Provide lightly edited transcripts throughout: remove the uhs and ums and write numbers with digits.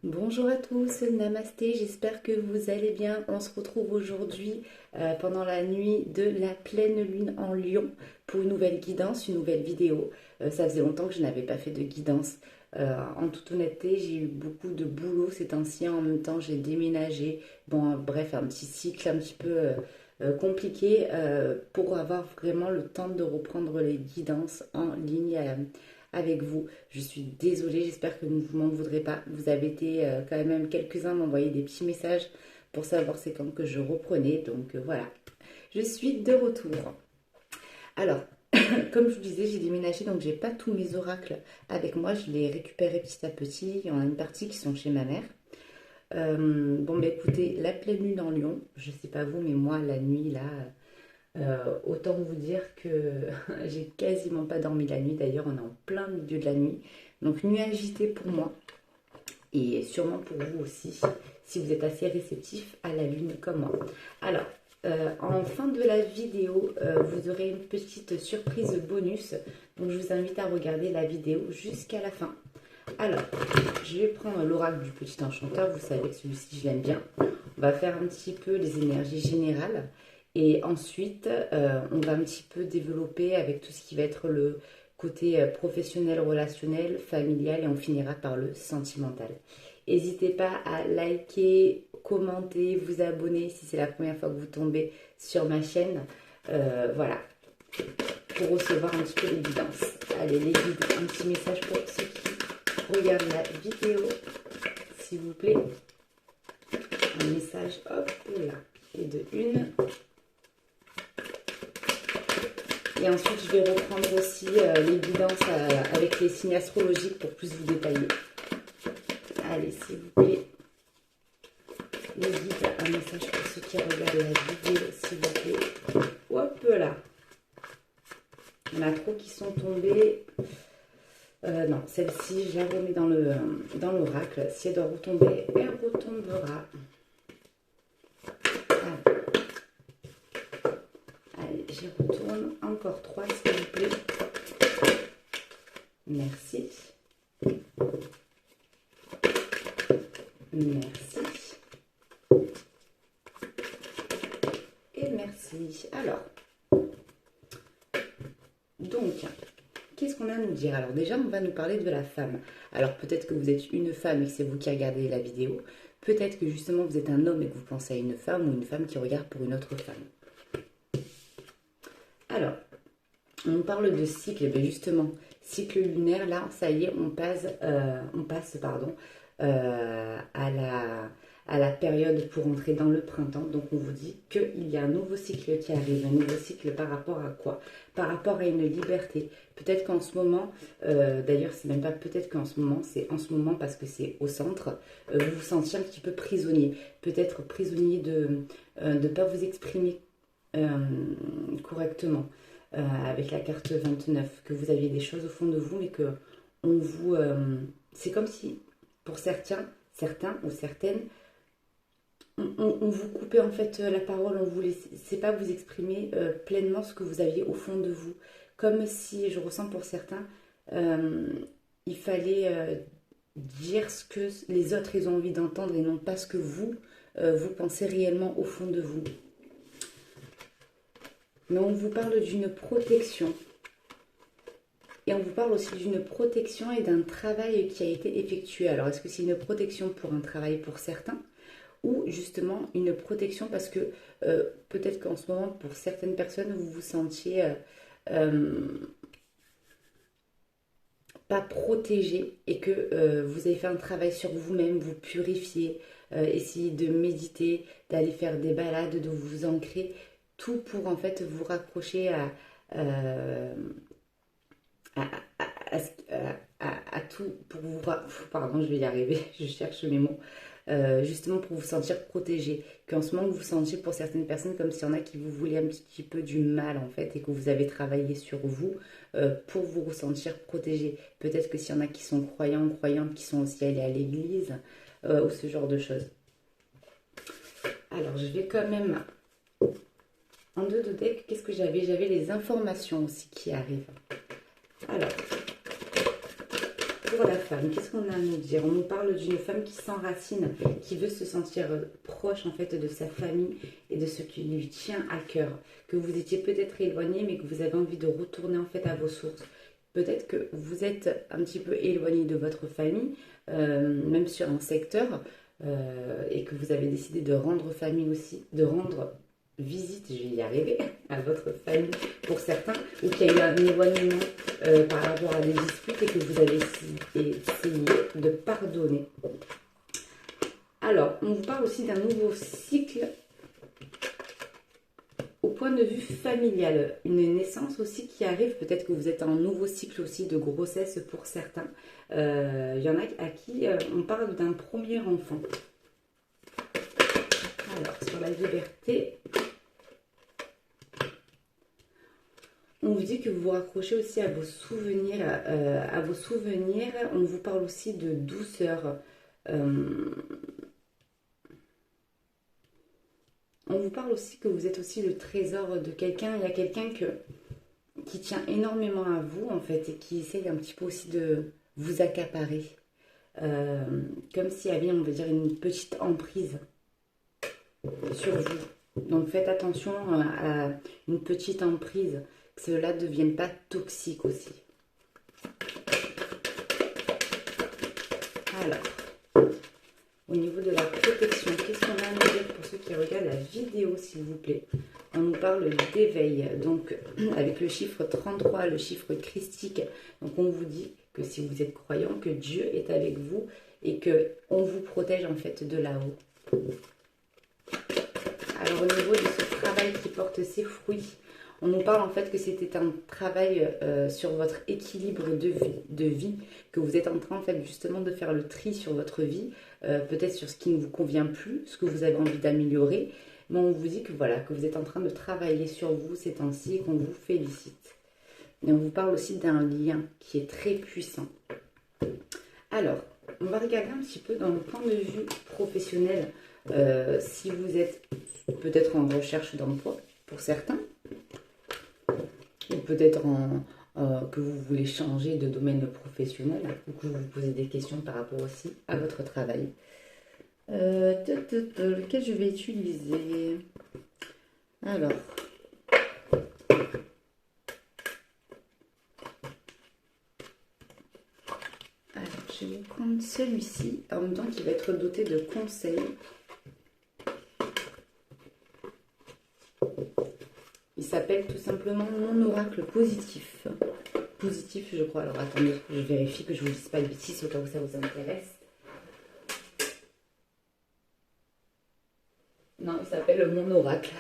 Bonjour à tous, namasté, j'espère que vous allez bien. On se retrouve aujourd'hui pendant la nuit de la pleine lune en Lion pour une nouvelle guidance, une nouvelle vidéo. Ça faisait longtemps que je n'avais pas fait de guidance. En toute honnêteté, j'ai eu beaucoup de boulot ces temps-ci. En même temps, j'ai déménagé. Bon, bref, un petit cycle un petit peu compliqué pour avoir vraiment le temps de reprendre les guidances en ligne avec vous. Je suis désolée, j'espère que vous ne m'en voudrez pas. Vous avez été quand même quelques-uns m'envoyer des petits messages pour savoir c'est quand que je reprenais. Donc voilà, je suis de retour. Alors, comme je vous disais, j'ai déménagé, donc j'ai pas tous mes oracles avec moi. Je les récupérais petit à petit. Il y en a une partie qui sont chez ma mère. Bon, bah écoutez, la pleine lune en Lion, je sais pas vous, mais moi, la nuit, là, autant vous dire que j'ai quasiment pas dormi la nuit. D'ailleurs, on est en plein milieu de la nuit. Donc, nuit agitée pour moi et sûrement pour vous aussi, si vous êtes assez réceptif à la lune comme moi. Alors, en fin de la vidéo, vous aurez une petite surprise bonus. Donc, je vous invite à regarder la vidéo jusqu'à la fin. Alors, je vais prendre l'oracle du petit enchanteur. Vous savez que celui-ci, je l'aime bien. On va faire un petit peu les énergies générales. Et ensuite, on va un petit peu développer avec tout ce qui va être le côté professionnel, relationnel, familial et on finira par le sentimental. N'hésitez pas à liker, commenter, vous abonner si c'est la première fois que vous tombez sur ma chaîne. Voilà, pour recevoir un petit peu l'évidence. Allez, les guides, un petit message pour ceux qui regardent la vidéo, s'il vous plaît. Un message, hop là, et de une. Et ensuite, je vais reprendre aussi les guidances avec les signes astrologiques pour plus vous détailler. Allez, s'il vous plaît. Les guides, un message pour ceux qui regardent la vidéo, s'il vous plaît. Hop là. Il y en a trop qui sont tombés. Non, celle-ci, je la remets dans l'oracle. Si elle doit retomber, elle retombera. Allez, j'y retourne. Encore 3, s'il vous plaît. Merci. Merci. Et merci. Alors, donc, qu'est-ce qu'on a à nous dire? Alors déjà, on va nous parler de la femme. Alors peut-être que vous êtes une femme et que c'est vous qui regardez la vidéo. Peut-être que justement vous êtes un homme et que vous pensez à une femme ou une femme qui regarde pour une autre femme. Alors, on parle de cycle, et bien justement, cycle lunaire, là, ça y est, on passe à la période pour entrer dans le printemps. Donc on vous dit qu'il y a un nouveau cycle qui arrive. Un nouveau cycle par rapport à quoi? Par rapport à une liberté. Peut-être qu'en ce moment, d'ailleurs c'est même pas peut-être qu'en ce moment, c'est en ce moment parce que c'est au centre, vous vous sentiez un petit peu prisonnier. Peut-être prisonnier de ne pas vous exprimer correctement. Avec la carte 29, que vous aviez des choses au fond de vous, mais que on vous... c'est comme si, pour certains ou certaines, on vous coupait en fait la parole, on vous laissait pas vous exprimer pleinement ce que vous aviez au fond de vous. Comme si, je ressens pour certains, il fallait dire ce que les autres ils ont envie d'entendre et non pas ce que vous, vous pensez réellement au fond de vous. Mais on vous parle d'une protection. Et on vous parle aussi d'une protection et d'un travail qui a été effectué. Alors, est-ce que c'est une protection pour un travail pour certains ou justement une protection parce que peut-être qu'en ce moment, pour certaines personnes, vous vous sentiez pas protégé et que vous avez fait un travail sur vous-même, vous purifier, essayer de méditer, d'aller faire des balades, de vous ancrer, tout pour en fait vous raccrocher à, à tout, pour vous, pardon, je vais y arriver, je cherche mes mots, justement pour vous sentir protégé, qu'en ce moment vous vous sentiez pour certaines personnes comme s'il y en a qui vous voulaient un petit peu du mal en fait et que vous avez travaillé sur vous pour vous ressentir protégé. Peut-être que s'il y en a qui sont croyants, croyantes, qui sont aussi allés à l'église ou ce genre de choses. Alors je vais quand même... En deux de deck, qu'est-ce que j'avais? J'avais les informations aussi qui arrivent. Alors, pour pour la femme, qu'est-ce qu'on a à nous dire? On nous parle d'une femme qui s'enracine, qui veut se sentir proche en fait de sa famille et de ce qui lui tient à cœur. Que vous étiez peut-être éloigné, mais que vous avez envie de retourner en fait à vos sources. Peut-être que vous êtes un petit peu éloigné de votre famille, même sur un secteur, et que vous avez décidé de rendre famille aussi, de rendre visite, je vais y arriver, à votre famille pour certains, ou qu'il y a eu un éloignement par rapport à des disputes et que vous avez essayé de pardonner. Alors, on vous parle aussi d'un nouveau cycle au point de vue familial, une naissance aussi qui arrive, peut-être que vous êtes en nouveau cycle aussi de grossesse pour certains. Il y en a à qui on parle d'un premier enfant. Alors, sur la liberté, on vous dit que vous vous raccrochez aussi à vos souvenirs, On vous parle aussi de douceur. On vous parle aussi que vous êtes aussi le trésor de quelqu'un. Il y a quelqu'un qui tient énormément à vous, en fait, et qui essaye un petit peu aussi de vous accaparer. Comme s'il y avait, on va dire, une petite emprise sur vous. Donc faites attention à une petite emprise, que cela ne devienne pas toxique aussi. Alors, au niveau de la protection, qu'est-ce qu'on a à nous dire pour ceux qui regardent la vidéo, s'il vous plaît? On nous parle d'éveil, donc avec le chiffre 33, le chiffre christique. Donc on vous dit que si vous êtes croyant, que Dieu est avec vous et qu'on vous protège en fait de là-haut. Alors au niveau de ce travail qui porte ses fruits, on nous parle en fait que c'était un travail sur votre équilibre de vie, que vous êtes en train en fait justement de faire le tri sur votre vie, peut-être sur ce qui ne vous convient plus, ce que vous avez envie d'améliorer, mais on vous dit que voilà, que vous êtes en train de travailler sur vous ces temps-ci et qu'on vous félicite. Et on vous parle aussi d'un lien qui est très puissant. Alors, on va regarder un petit peu dans le point de vue professionnel, si vous êtes peut-être en recherche d'emploi pour certains, ou peut-être que vous voulez changer de domaine professionnel, ou que vous vous posez des questions par rapport aussi à votre travail. Lequel je vais utiliser? Alors, je vais prendre celui-ci, en même temps qui va être doté de conseils. Il s'appelle tout simplement mon oracle positif. Positif, je crois. Alors attendez, je vérifie que je ne vous dise pas de bêtises au cas où ça vous intéresse. Non, il s'appelle mon oracle.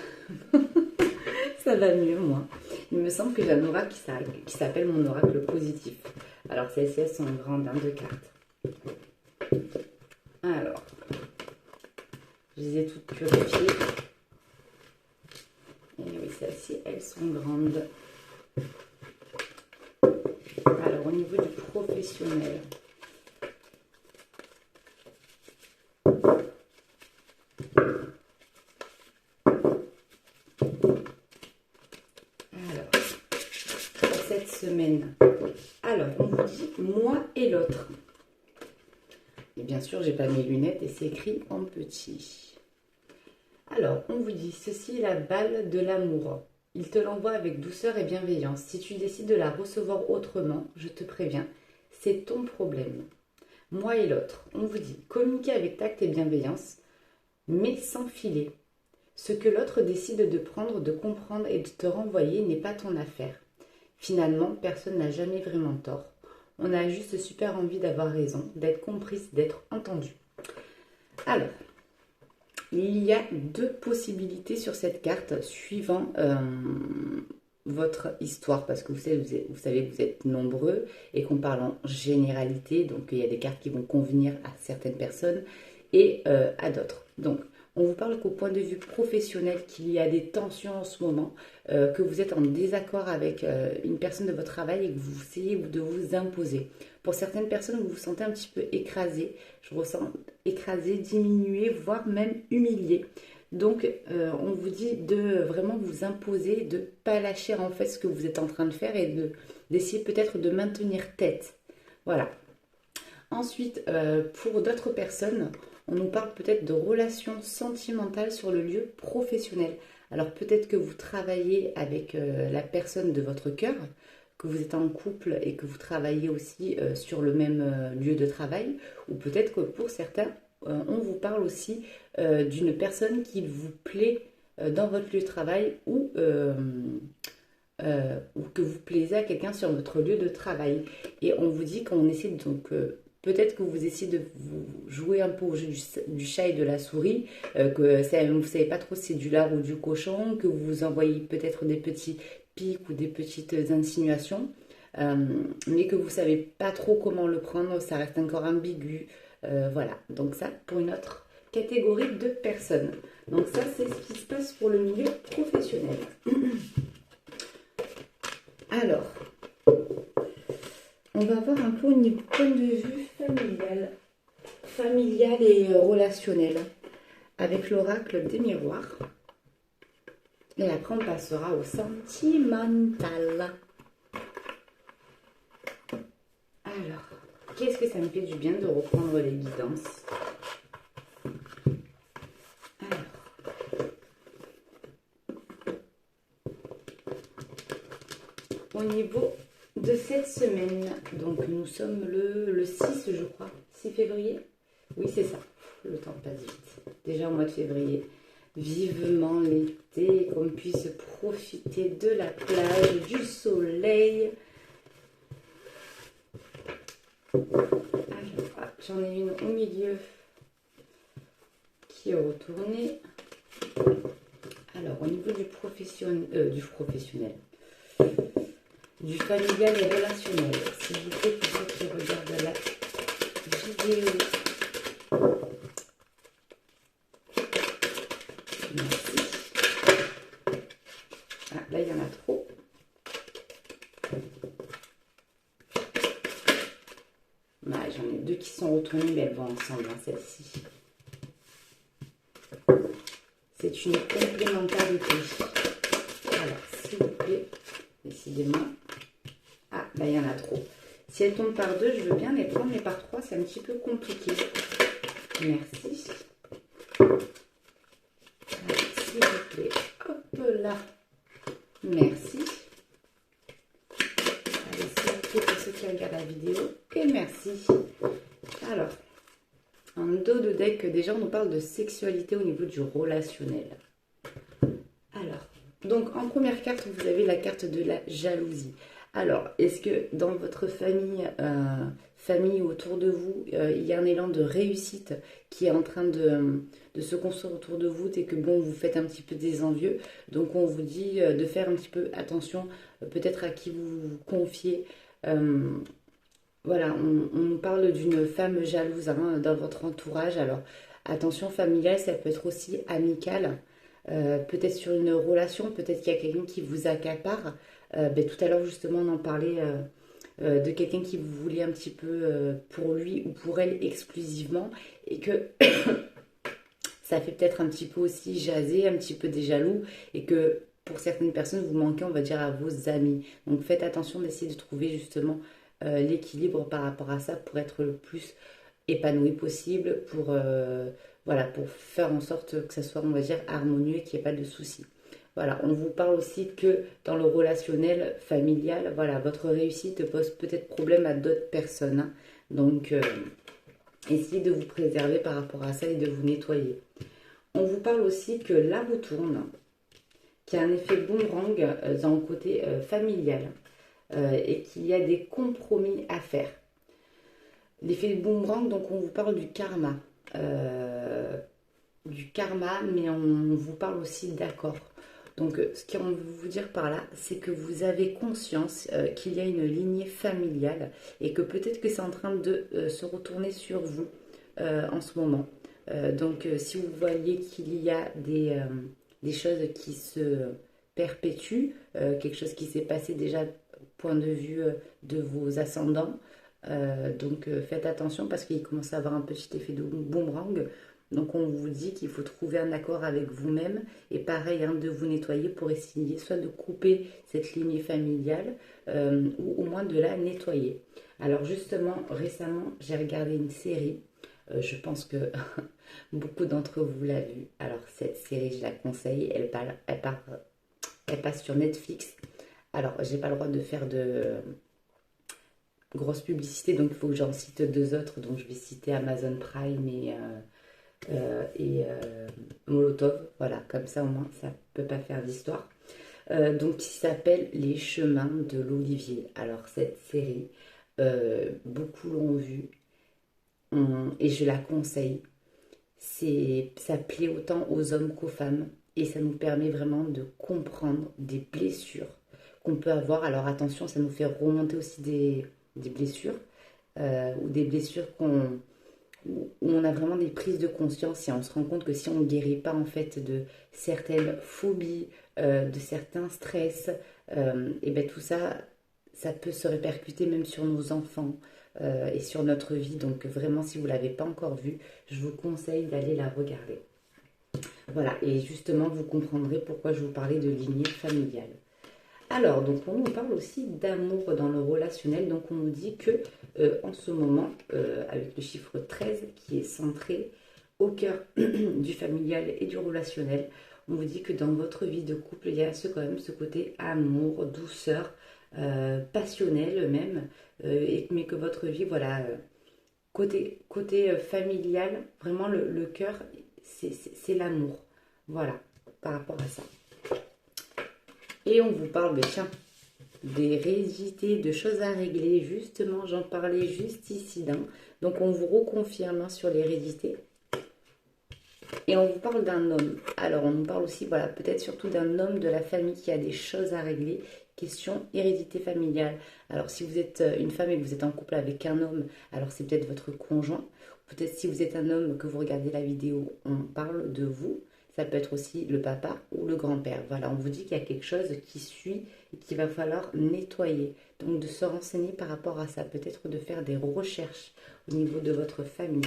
Ça va mieux, moi. Il me semble que j'ai un oracle qui s'appelle mon oracle positif. Alors, celles-ci, elles sont grandes, hein, de cartes. Alors, je les ai toutes purifiées. Et oui, celles-ci, elles sont grandes. Alors, au niveau du professionnel. Cette semaine. Alors, on vous dit moi et l'autre. Et bien sûr, j'ai pas mes lunettes et c'est écrit en petit. Alors, on vous dit ceci est la balle de l'amour. Il te l'envoie avec douceur et bienveillance. Si tu décides de la recevoir autrement, je te préviens, c'est ton problème. Moi et l'autre. On vous dit communiquer avec tact et bienveillance, mais sans filer. Ce que l'autre décide de prendre, de comprendre et de te renvoyer n'est pas ton affaire. Finalement, personne n'a jamais vraiment tort. On a juste super envie d'avoir raison, d'être comprise, d'être entendue. Alors, il y a deux possibilités sur cette carte suivant votre histoire, parce que vous savez que vous êtes nombreux et qu'on parle en généralité, donc il y a des cartes qui vont convenir à certaines personnes et à d'autres. Donc, on vous parle qu'au point de vue professionnel, qu'il y a des tensions en ce moment, que vous êtes en désaccord avec une personne de votre travail et que vous essayez de vous imposer. Pour certaines personnes, vous vous sentez un petit peu écrasé. Je ressens écrasé, diminué, voire même humilié. Donc, on vous dit de vraiment vous imposer, de ne pas lâcher en fait ce que vous êtes en train de faire et d'essayer peut-être de maintenir tête. Voilà. Ensuite, pour d'autres personnes, on nous parle peut-être de relations sentimentales sur le lieu professionnel. Alors peut-être que vous travaillez avec la personne de votre cœur, que vous êtes en couple et que vous travaillez aussi sur le même lieu de travail, ou peut-être que pour certains, on vous parle aussi d'une personne qui vous plaît dans votre lieu de travail ou que vous plaisez à quelqu'un sur votre lieu de travail. Et on vous dit qu'on essaie donc peut-être que vous essayez de vous jouer un peu au jeu du chat et de la souris, que vous ne savez pas trop si c'est du lard ou du cochon, que vous vous envoyez peut-être des petits pics ou des petites insinuations, mais que vous ne savez pas trop comment le prendre, ça reste encore ambigu. Voilà, donc ça pour une autre catégorie de personnes. Donc ça c'est ce qui se passe pour le milieu professionnel. Alors, on va voir un peu au niveau point de vue familial et relationnel, avec l'oracle des miroirs. Et après, on passera au sentimental. Alors, qu'est-ce que ça me fait du bien de reprendre les guidances? Au niveau de cette semaine, donc nous sommes le 6, je crois, 6 février. Oui, c'est ça, le temps passe vite. Déjà au mois de février, vivement l'été, qu'on puisse profiter de la plage, du soleil. Alors, j'en ai une au milieu qui est retournée. Alors, au niveau du professionnel, du familial et relationnel, s'il vous plaît, pour ceux qui regardent la vidéo. Merci. Ah, là, il y en a trop. Ah, j'en ai deux qui sont retournées, mais elles vont ensemble, hein, celle-ci. C'est une complémentarité. Alors, s'il vous plaît, décidément. Ah, là, il y en a trop. Si elles tombent par deux, je veux bien les prendre, mais par trois, c'est un petit peu compliqué. Merci. S'il vous plaît. Hop là. Merci. Allez, s'il vous plaît, pour ceux qui regardent la vidéo. Et merci. Alors, en dos de deck, déjà, on nous parle de sexualité au niveau du relationnel. Alors, donc, en première carte, vous avez la carte de la jalousie. Alors, est-ce que dans votre famille autour de vous, il y a un élan de réussite qui est en train de se construire autour de vous et que bon, vous faites un petit peu des envieux. Donc, on vous dit de faire un petit peu attention, peut-être à qui vous vous confiez. Voilà, on nous parle d'une femme jalouse hein, dans votre entourage. Alors, attention familiale, ça peut être aussi amical. Peut-être sur une relation, peut-être qu'il y a quelqu'un qui vous accapare. Tout à l'heure, justement, on en parlait de quelqu'un qui vous voulait un petit peu pour lui ou pour elle exclusivement et que ça fait peut-être un petit peu aussi jaser, un petit peu des jaloux et que pour certaines personnes, vous manquez, on va dire, à vos amis. Donc, faites attention d'essayer de trouver justement l'équilibre par rapport à ça pour être le plus épanoui possible, voilà, pour faire en sorte que ça soit, on va dire, harmonieux et qu'il n'y ait pas de soucis. Voilà, on vous parle aussi que dans le relationnel familial, voilà, votre réussite pose peut-être problème à d'autres personnes. Hein. Donc, essayez de vous préserver par rapport à ça et de vous nettoyer. On vous parle aussi que la roue tourne, qui a un effet boomerang dans le côté familial et qu'il y a des compromis à faire. L'effet boomerang, donc on vous parle du karma. Mais on vous parle aussi d'accord. Donc, ce qu'on veut vous dire par là, c'est que vous avez conscience qu'il y a une lignée familiale et que peut-être que c'est en train de se retourner sur vous en ce moment. Donc, si vous voyez qu'il y a des choses qui se perpétuent, quelque chose qui s'est passé déjà point de vue de vos ascendants, donc faites attention parce qu'il commence à avoir un petit effet de boomerang. Donc on vous dit qu'il faut trouver un accord avec vous-même et pareil, hein, de vous nettoyer pour essayer soit de couper cette lignée familiale ou au moins de la nettoyer. Alors justement, récemment, j'ai regardé une série. Je pense que beaucoup d'entre vous l'ont vue. Alors cette série, je la conseille. Elle passe sur Netflix. Alors, j'ai pas le droit de faire de grosse publicité, donc il faut que j'en cite deux autres. Donc je vais citer Amazon Prime et Molotov. Voilà, comme ça au moins ça peut pas faire d'histoire. Donc qui s'appelle Les Chemins de l'Olivier. Alors cette série, beaucoup l'ont vue et je la conseille. Ça plaît autant aux hommes qu'aux femmes et ça nous permet vraiment de comprendre des blessures qu'on peut avoir. Alors attention, ça nous fait remonter aussi des blessures ou des blessures où on a vraiment des prises de conscience et on se rend compte que si on ne guérit pas en fait de certaines phobies, de certains stress, et bien tout ça, ça peut se répercuter même sur nos enfants et sur notre vie. Donc vraiment, si vous ne l'avez pas encore vue, je vous conseille d'aller la regarder. Voilà, et justement, vous comprendrez pourquoi je vous parlais de lignée familiale. Alors, donc on nous parle aussi d'amour dans le relationnel. Donc on nous dit que en ce moment, avec le chiffre 13 qui est centré au cœur du familial et du relationnel, on vous dit que dans votre vie de couple, il y a quand même ce côté amour, douceur, passionnel même, mais que votre vie, voilà, côté familial, vraiment le cœur, c'est l'amour. Voilà, par rapport à ça. Et on vous parle, tiens, d'hérédité, de choses à régler. Justement, j'en parlais juste ici. Donc, on vous reconfirme sur l'hérédité. Et on vous parle d'un homme. Alors, on nous parle aussi, voilà, peut-être surtout d'un homme de la famille qui a des choses à régler. Question hérédité familiale. Alors, si vous êtes une femme et que vous êtes en couple avec un homme, alors c'est peut-être votre conjoint. Peut-être si vous êtes un homme que vous regardez la vidéo, on parle de vous. Ça peut être aussi le papa ou le grand-père. Voilà, on vous dit qu'il y a quelque chose qui suit et qu'il va falloir nettoyer. Donc, de se renseigner par rapport à ça. Peut-être de faire des recherches au niveau de votre famille.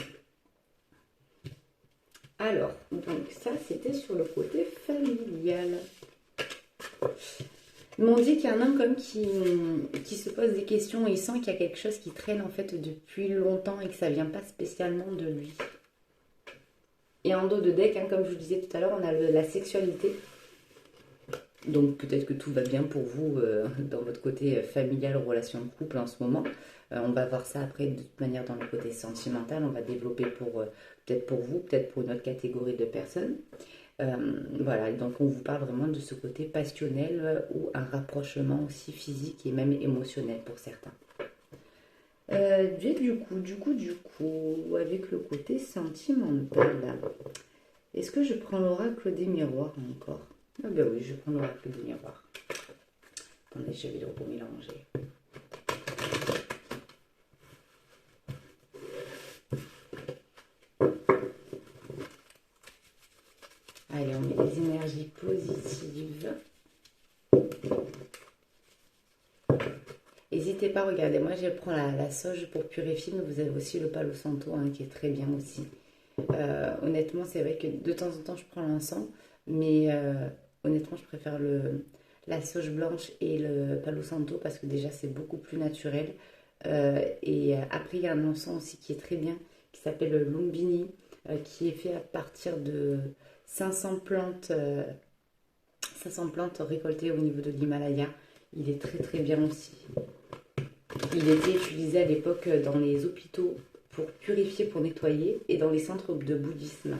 Alors, donc ça, c'était sur le côté familial. Ils m'ont dit qu'il y a un homme comme qui se pose des questions et il sent qu'il y a quelque chose qui traîne en fait depuis longtemps et que ça vient pas spécialement de lui. Et en dos de deck, hein, comme je vous disais tout à l'heure, on a la sexualité. Donc peut-être que tout va bien pour vous dans votre côté familial, relation de couple en ce moment. On va voir ça après de toute manière dans le côté sentimental. On va développer peut-être pour vous, peut-être pour une autre catégorie de personnes. Voilà, donc on vous parle vraiment de ce côté passionnel ou un rapprochement aussi physique et même émotionnel pour certains. Du coup, avec le côté sentimental, est-ce que je prends l'oracle des miroirs encore? Ah ben oui, je prends l'oracle des miroirs. Attendez, je vais le remélanger. Allez, on met des énergies positives. N'hésitez pas, regardez, moi je prends la sauge pour purifier, mais vous avez aussi le palo santo hein, qui est très bien aussi. Honnêtement, c'est vrai que de temps en temps je prends l'encens, mais honnêtement je préfère la sauge blanche et le palo santo parce que déjà c'est beaucoup plus naturel. Et après il y a un encens aussi qui est très bien, qui s'appelle le Lumbini, qui est fait à partir de 500 plantes récoltées au niveau de l'Himalaya. Il est très très bien aussi. Il était utilisé à l'époque dans les hôpitaux pour purifier, pour nettoyer, et dans les centres de bouddhisme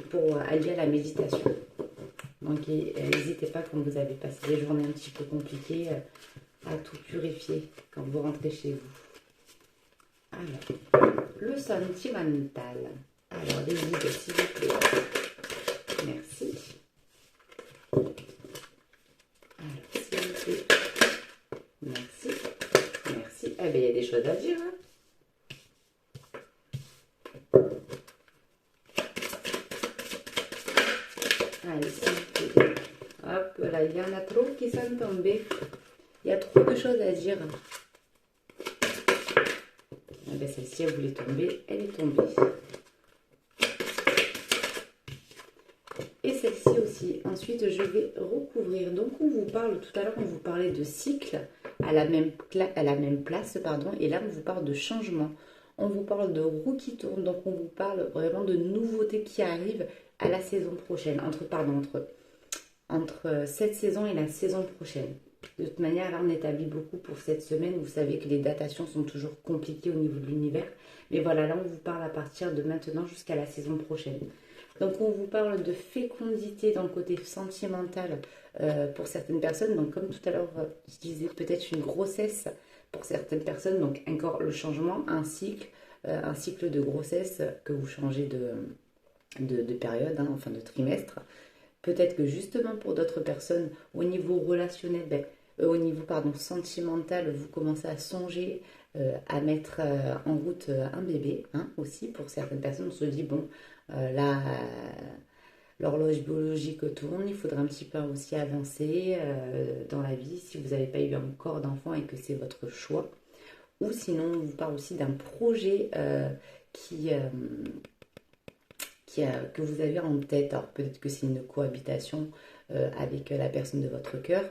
pour allier à la méditation. Donc n'hésitez pas quand vous avez passé des journées un petit peu compliquées à tout purifier quand vous rentrez chez vous. Alors, le sentimental. Alors, les guides, s'il vous plaît. Merci. Alors, s'il vous plaît. Merci. Merci. Eh bien, il y a des choses à dire. Hein. Allez, s'il vous plaît. Hop là, il y en a trop qui sont tombés. Il y a trop de choses à dire. Eh bien, celle-ci, elle voulait tomber. Elle est tombée. Et celle-ci aussi. Ensuite, je vais recouvrir. Donc, on vous parle, tout à l'heure, on vous parlait de cycle à la même place, pardon. Et là, on vous parle de changement. On vous parle de roue qui tourne. Donc, on vous parle vraiment de nouveautés qui arrivent à la saison prochaine. Entre cette saison et la saison prochaine. De toute manière, là, on établit beaucoup pour cette semaine. Vous savez que les datations sont toujours compliquées au niveau de l'univers. Mais voilà, là, on vous parle à partir de maintenant jusqu'à la saison prochaine. Donc, on vous parle de fécondité dans le côté sentimental pour certaines personnes. Donc, comme tout à l'heure, je disais peut-être une grossesse pour certaines personnes. Donc, encore le changement, un cycle de grossesse que vous changez de période, hein, enfin de trimestre. Peut-être que justement pour d'autres personnes, au niveau relationnel, au niveau sentimental, vous commencez à songer à mettre en route un bébé, hein, aussi. Pour certaines personnes, on se dit, bon, là, l'horloge biologique tourne, il faudra un petit peu aussi avancer dans la vie si vous n'avez pas eu encore d'enfant et que c'est votre choix. Ou sinon, on vous parle aussi d'un projet que vous avez en tête. Alors peut-être que c'est une cohabitation avec la personne de votre cœur.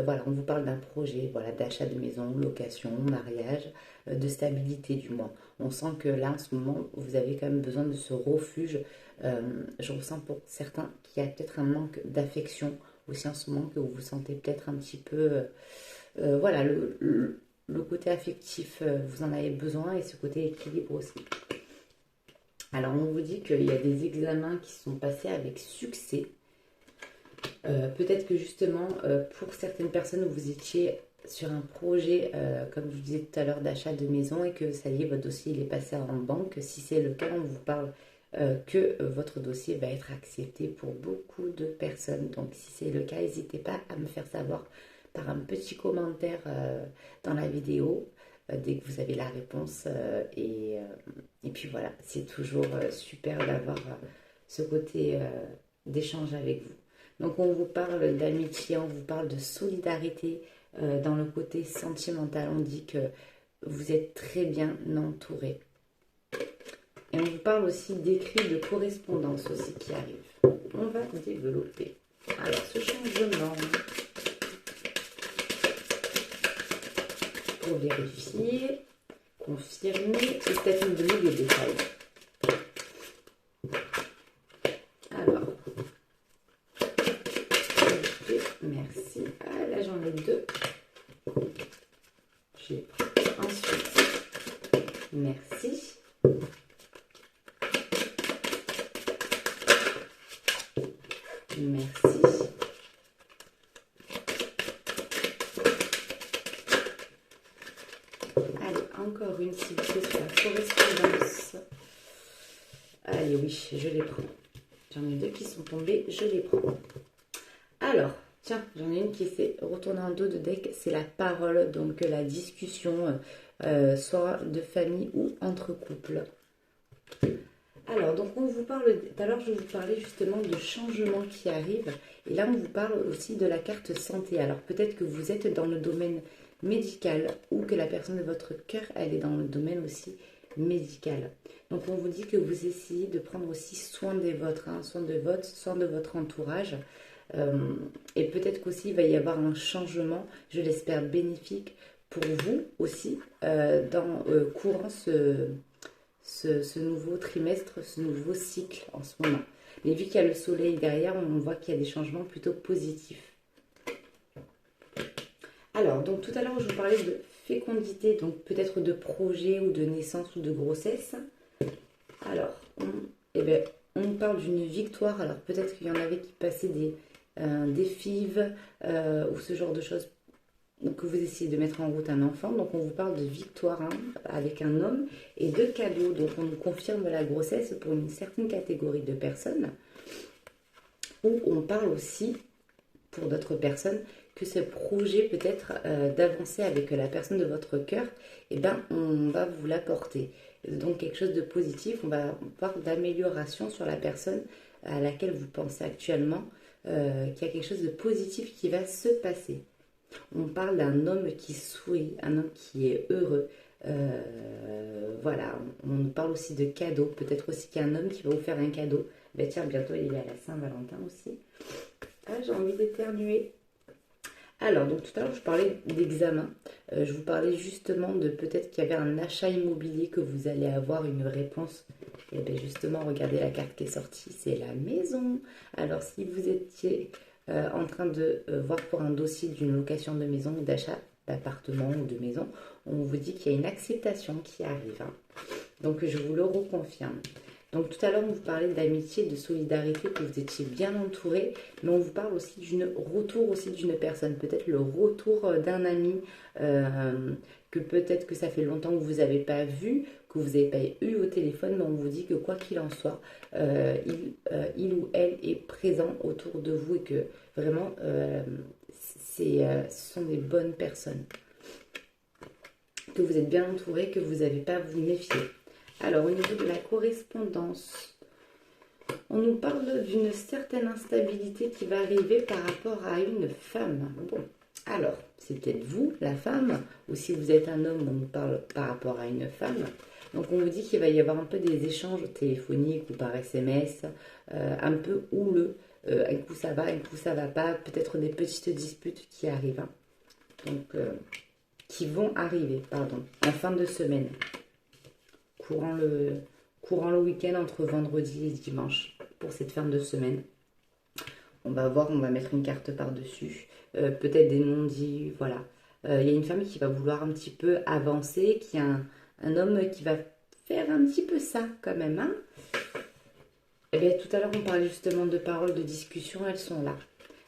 Voilà, on vous parle d'un projet, voilà, d'achat de maison, location, mariage, de stabilité du moins. On sent que là, en ce moment, vous avez quand même besoin de ce refuge. Je ressens pour certains qu'il y a peut-être un manque d'affection aussi en ce moment, que vous vous sentez peut-être un petit peu... voilà, le côté affectif, vous en avez besoin, et ce côté équilibre aussi. Alors, on vous dit qu'il y a des examens qui sont passés avec succès. Peut-être que justement, pour certaines personnes, vous étiez sur un projet, comme je vous disais tout à l'heure, d'achat de maison, et que ça y est, votre dossier il est passé en banque. Si c'est le cas, on vous parle que votre dossier va être accepté pour beaucoup de personnes. Donc, si c'est le cas, n'hésitez pas à me faire savoir par un petit commentaire dans la vidéo dès que vous avez la réponse. Et puis voilà, c'est toujours super d'avoir ce côté d'échange avec vous. Donc on vous parle d'amitié, on vous parle de solidarité dans le côté sentimental. On dit que vous êtes très bien entouré. Et on vous parle aussi d'écrits de correspondance aussi qui arrivent. On va développer. Alors ce changement, pour vérifier, confirmer et peut-être nous donner des détails. Alors, ok, merci. Ah, là j'en ai deux. J'ai pris ensuite. Merci. Merci. Allez, encore une s'il vous plaît sur la correspondance. Allez, oui, je les prends. J'en ai deux qui sont tombés, je les prends. Alors, tiens, j'en ai une qui s'est retournée en dos de deck, c'est la parole, donc la discussion, soit de famille ou entre couples. Alors, donc on vous parle, tout à l'heure je vous parlais justement de changements qui arrivent, et là on vous parle aussi de la carte santé. Alors peut-être que vous êtes dans le domaine médical, ou que la personne de votre cœur, elle est dans le domaine aussi médical. Donc on vous dit que vous essayez de prendre aussi soin des vôtres, hein, soin de votre entourage. Et peut-être qu'aussi il va y avoir un changement, je l'espère bénéfique pour vous aussi, courant ce nouveau trimestre, ce nouveau cycle en ce moment. Mais vu qu'il y a le soleil derrière, on voit qu'il y a des changements plutôt positifs. Alors, donc tout à l'heure, je vous parlais de fécondité, donc peut-être de projet ou de naissance ou de grossesse. Alors, on parle d'une victoire. Alors, peut-être qu'il y en avait qui passaient des fives ou ce genre de choses, que vous essayez de mettre en route un enfant. Donc, on vous parle de victoire, hein, avec un homme, et de cadeaux. Donc, on nous confirme la grossesse pour une certaine catégorie de personnes. Ou on parle aussi, pour d'autres personnes, que ce projet peut-être d'avancer avec la personne de votre cœur, on va vous l'apporter. Donc quelque chose de positif, on parle d'amélioration sur la personne à laquelle vous pensez actuellement, qu'il y a quelque chose de positif qui va se passer. On parle d'un homme qui sourit, un homme qui est heureux, Voilà, on nous parle aussi de cadeaux. Peut-être aussi qu'il y a un homme qui va vous faire un cadeau. Ben tiens, bientôt il est à la Saint-Valentin aussi. Ah, j'ai envie d'éternuer. Alors, donc tout à l'heure, je parlais d'examen. Je vous parlais justement de peut-être qu'il y avait un achat immobilier que vous allez avoir une réponse. Et bien justement, regardez la carte qui est sortie, c'est la maison. Alors, si vous étiez en train de voir pour un dossier d'une location de maison ou d'achat d'appartement ou de maison, on vous dit qu'il y a une acceptation qui arrive, hein. Donc, je vous le reconfirme. Donc tout à l'heure, on vous parlait d'amitié, de solidarité, que vous étiez bien entouré, mais on vous parle aussi d'une retour aussi d'une personne, peut-être le retour d'un ami, que peut-être que ça fait longtemps que vous n'avez pas vu, que vous n'avez pas eu au téléphone, mais on vous dit que quoi qu'il en soit, il ou elle est présent autour de vous et que vraiment, ce sont des bonnes personnes, que vous êtes bien entouré, que vous n'avez pas à vous méfier. Alors, au niveau de la correspondance, on nous parle d'une certaine instabilité qui va arriver par rapport à une femme. Bon, alors, c'est peut-être vous, la femme, ou si vous êtes un homme, on nous parle par rapport à une femme. Donc, on vous dit qu'il va y avoir un peu des échanges téléphoniques ou par SMS, un peu houleux. Un coup ça va, un coup ça va pas. Peut-être des petites disputes qui arrivent, hein. Donc, qui vont arriver, pardon, en fin de semaine. Courant le week-end entre vendredi et dimanche pour cette fin de semaine. On va voir, on va mettre une carte par-dessus. Peut-être des non-dits, voilà. Il y a une femme qui va vouloir un petit peu avancer, qui a un homme qui va faire un petit peu ça quand même, hein. Et bien, tout à l'heure, on parlait justement de paroles, de discussion, elles sont là.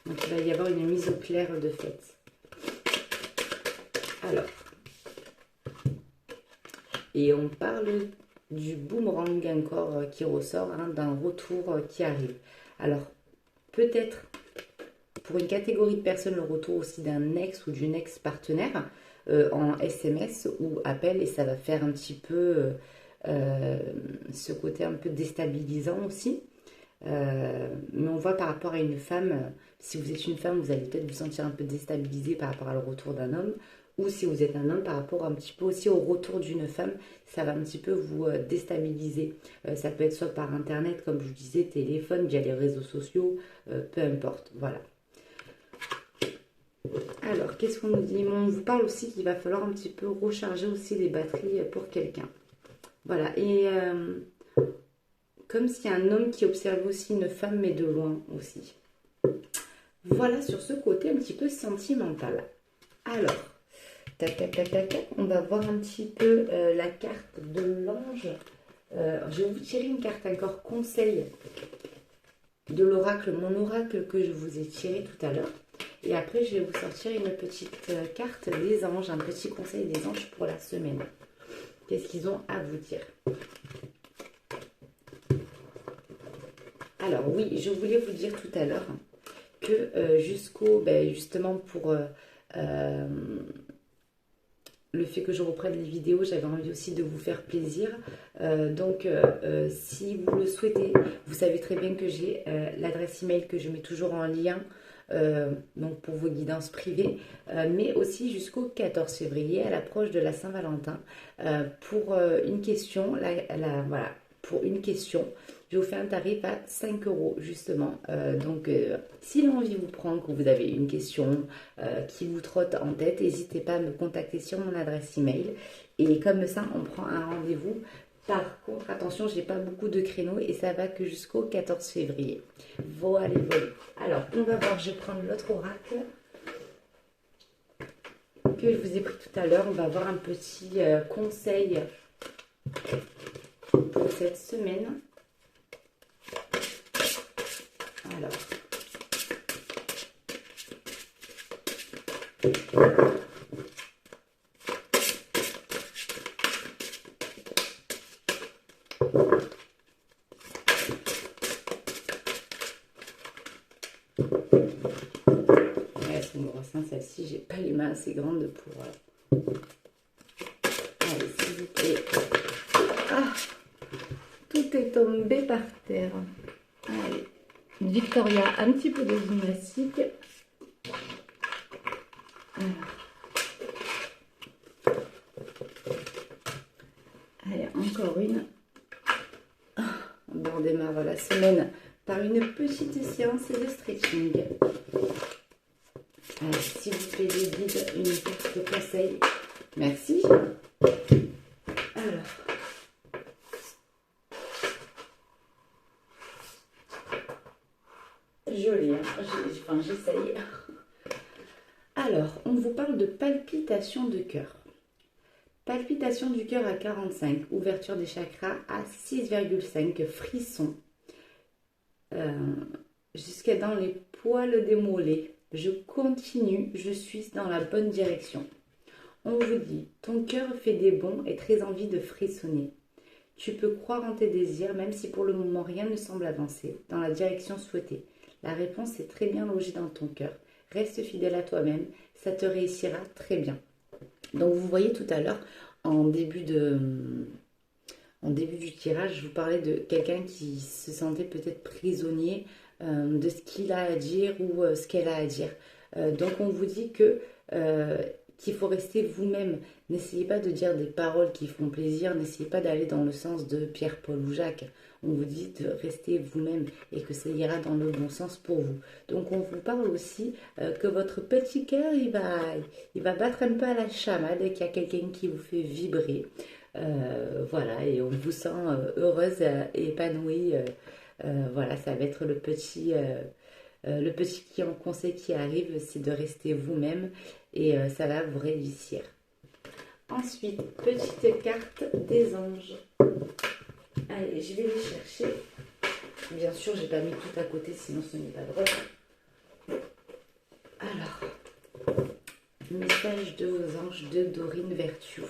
Donc, il va y avoir une mise au clair de fait. Alors, et on parle du boomerang encore qui ressort, hein, d'un retour qui arrive. Alors, peut-être pour une catégorie de personnes, le retour aussi d'un ex ou d'une ex-partenaire en SMS ou appel, et ça va faire un petit peu ce côté un peu déstabilisant aussi. Mais on voit par rapport à une femme, si vous êtes une femme, vous allez peut-être vous sentir un peu déstabilisé par rapport au retour d'un homme, ou si vous êtes un homme, par rapport un petit peu aussi au retour d'une femme, ça va un petit peu vous déstabiliser. Ça peut être soit par internet, comme je vous disais, téléphone, via les réseaux sociaux, peu importe, voilà. Alors, qu'est-ce qu'on nous dit? On vous parle aussi qu'il va falloir un petit peu recharger aussi les batteries pour quelqu'un. Voilà, et comme s'il y a un homme qui observe aussi une femme, mais de loin aussi. Voilà, sur ce côté un petit peu sentimental. Alors, tac, tac, tac, tac, tac, on va voir un petit peu la carte de l'ange. Je vais vous tirer une carte encore conseil de l'oracle, mon oracle que je vous ai tiré tout à l'heure. Et après, je vais vous sortir une petite carte des anges, un petit conseil des anges pour la semaine. Qu'est-ce qu'ils ont à vous dire? Alors oui, je voulais vous dire tout à l'heure que justement pour le fait que je reprenne les vidéos, j'avais envie aussi de vous faire plaisir. Si vous le souhaitez, vous savez très bien que j'ai l'adresse email que je mets toujours en lien, donc pour vos guidances privées, mais aussi jusqu'au 14 février, à l'approche de la Saint-Valentin, pour une question, voilà, pour une question, je vous fais un tarif à 5 € justement. Si l'envie vous prend, que vous avez une question qui vous trotte en tête, n'hésitez pas à me contacter sur mon adresse email. Et comme ça, on prend un rendez-vous. Par contre, attention, j'ai pas beaucoup de créneaux et ça va que jusqu'au 14 février. Voilà. Alors, on va voir, je vais prendre l'autre oracle que je vous ai pris tout à l'heure. On va voir un petit conseil pour cette semaine. Alors, elles sont grosses, hein, celle-ci, j'ai pas les mains assez grandes pour... Allez, s'il vous plaît. Ah, tout est tombé par terre. Allez. Victoria, un petit peu de gymnastique. encore une. On démarre la semaine par une petite séance de stretching. S'il vous plaît, les guides, une carte de conseil. Merci. Alors. Joli, hein? Enfin, j'essaye. Alors, on vous parle de palpitations de cœur. Palpitation du cœur à 45, ouverture des chakras à 6,5, frisson, jusqu'à dans les poils des mollets. Je continue, je suis dans la bonne direction. On vous dit, ton cœur fait des bonds et très envie de frissonner. Tu peux croire en tes désirs, même si pour le moment rien ne semble avancer dans la direction souhaitée. La réponse est très bien logée dans ton cœur. Reste fidèle à toi-même, ça te réussira très bien. Donc vous voyez tout à l'heure, en début du tirage, je vous parlais de quelqu'un qui se sentait peut-être prisonnier de ce qu'il a à dire ou ce qu'elle a à dire. Donc on vous dit que qu'il faut rester vous-même. N'essayez pas de dire des paroles qui font plaisir, n'essayez pas d'aller dans le sens de Pierre, Paul ou Jacques. On vous dit de rester vous-même et que ça ira dans le bon sens pour vous. Donc on vous parle aussi que votre petit cœur, il va battre un peu à la chamade et qu'il y a quelqu'un qui vous fait vibrer. Voilà, et on vous sent heureuse et épanouie. Voilà, ça va être le petit conseil qui arrive, c'est de rester vous-même et ça va vous réussir. Ensuite, petite carte des anges. Allez, je vais les chercher. Bien sûr, j'ai pas mis tout à côté, sinon ce n'est pas drôle. Alors, message de vos anges de Dorine Vertuo.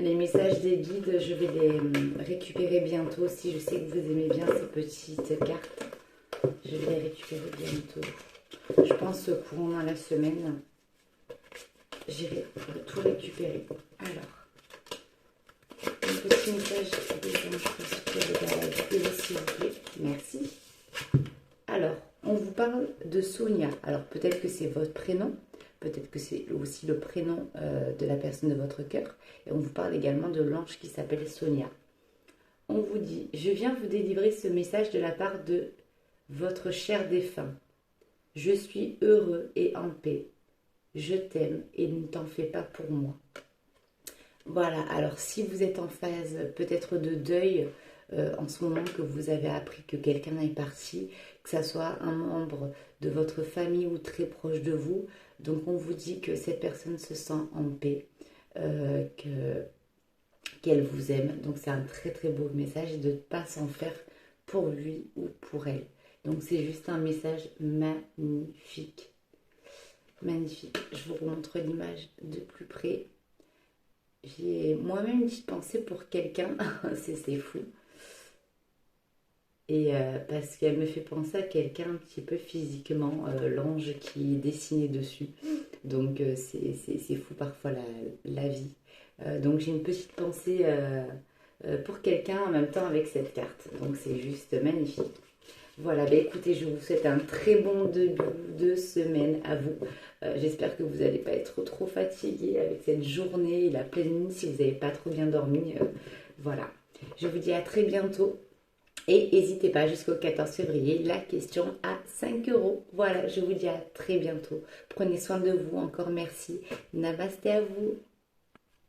Les messages des guides, je vais les récupérer bientôt. Si je sais que vous aimez bien ces petites cartes, je vais les récupérer bientôt. Je pense courant dans la semaine, j'irai tout récupérer. Alors, un petit message des anges dans la vidéo, s'il vous plaît. Merci. Alors, on vous parle de Sonia. Alors, peut-être que c'est votre prénom. Peut-être que c'est aussi le prénom de la personne de votre cœur. Et on vous parle également de l'ange qui s'appelle Sonia. On vous dit, je viens vous délivrer ce message de la part de votre cher défunt. Je suis heureux et en paix. Je t'aime et ne t'en fais pas pour moi. Voilà, alors si vous êtes en phase peut-être de deuil en ce moment, que vous avez appris que quelqu'un est parti, que ça soit un membre de votre famille ou très proche de vous, donc on vous dit que cette personne se sent en paix, qu'elle vous aime. Donc c'est un très très beau message et de ne pas s'en faire pour lui ou pour elle. Donc c'est juste un message magnifique. Magnifique. Je vous remontre l'image de plus près. J'ai moi-même une petite pensée pour quelqu'un, c'est fou. Et parce qu'elle me fait penser à quelqu'un un petit peu physiquement, l'ange qui est dessiné dessus. Donc c'est fou parfois la vie. Donc j'ai une petite pensée pour quelqu'un en même temps avec cette carte. Donc c'est juste magnifique. Voilà, bah écoutez, je vous souhaite un très bon début de semaine à vous. J'espère que vous n'allez pas être trop fatigué avec cette journée et la pleine lune si vous n'avez pas trop bien dormi. Voilà, je vous dis à très bientôt. Et n'hésitez pas jusqu'au 14 février, la question à 5 €. Voilà, je vous dis à très bientôt. Prenez soin de vous, encore merci. Namasté à vous.